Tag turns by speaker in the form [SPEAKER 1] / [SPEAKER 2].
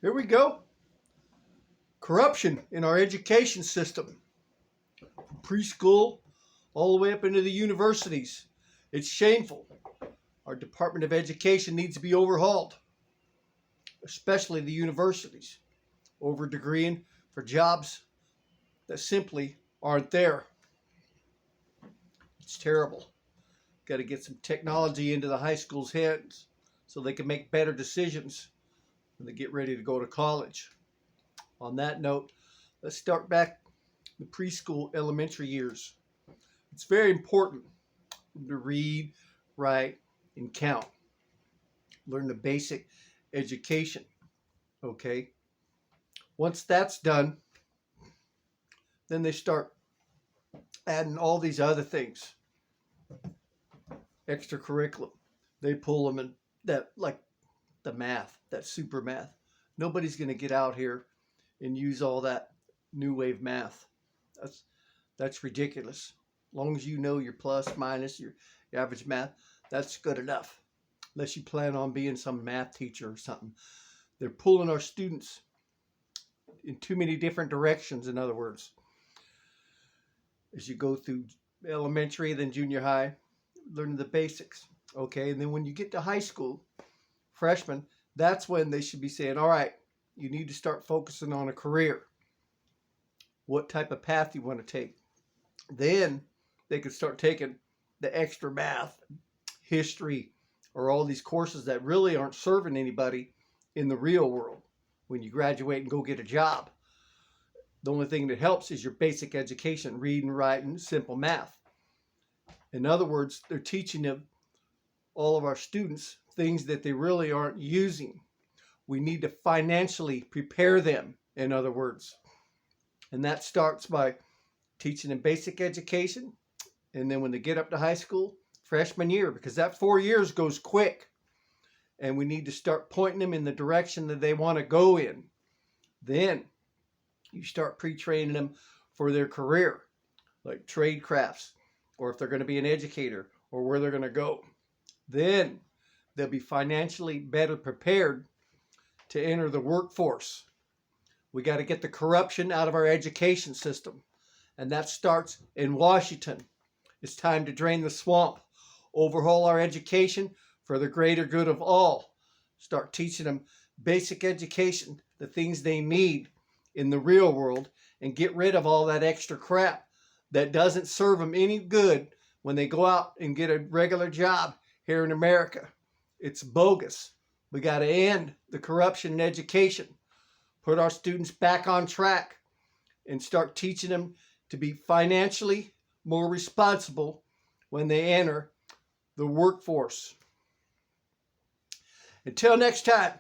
[SPEAKER 1] Here we go. Corruption in our education system, from preschool all the way up into the universities. It's shameful. Our Department of Education needs to be overhauled, especially the universities, over degreeing for jobs that simply aren't there. It's terrible. Got to get some technology into the high school's heads so they can make better decisions when they get ready to go to college. On that note, let's start back the preschool elementary years. It's very important to read, write, and count. Learn the basic education. Okay? Once that's done, then they start adding all these other things. Extracurriculum. They pull them in that, like the math, that super math. Nobody's going to get out here and use all that new wave math. That's ridiculous. As long as you know your plus, minus, your average math, that's good enough. Unless you plan on being some math teacher or something. They're pulling our students in too many different directions, in other words. As you go through elementary, then junior high, learning the basics. Okay, and then when you get to high school, freshman, that's when they should be saying, all right, you need to start focusing on a career. What type of path you want to take. Then they can start taking the extra math, history, or all these courses that really aren't serving anybody in the real world when you graduate and go get a job. The only thing that helps is your basic education, reading, writing, simple math. In other words, they're teaching them, all of our students, things that they really aren't using. We need to financially prepare them, in other words. And that starts by teaching them basic education. And then when they get up to high school, freshman year, because that 4 years goes quick. And we need to start pointing them in the direction that they want to go in. Then you start pre-training them for their career, like trade crafts, or if they're going to be an educator, or where they're going to go. Then they'll be financially better prepared to enter the workforce. We got to get the corruption out of our education system. And that starts in Washington. It's time to drain the swamp, overhaul our education for the greater good of all. Start teaching them basic education, the things they need in the real world, and get rid of all that extra crap that doesn't serve them any good when they go out and get a regular job here in America. It's bogus. We got to end the corruption in education, put our students back on track, and start teaching them to be financially more responsible when they enter the workforce. Until next time.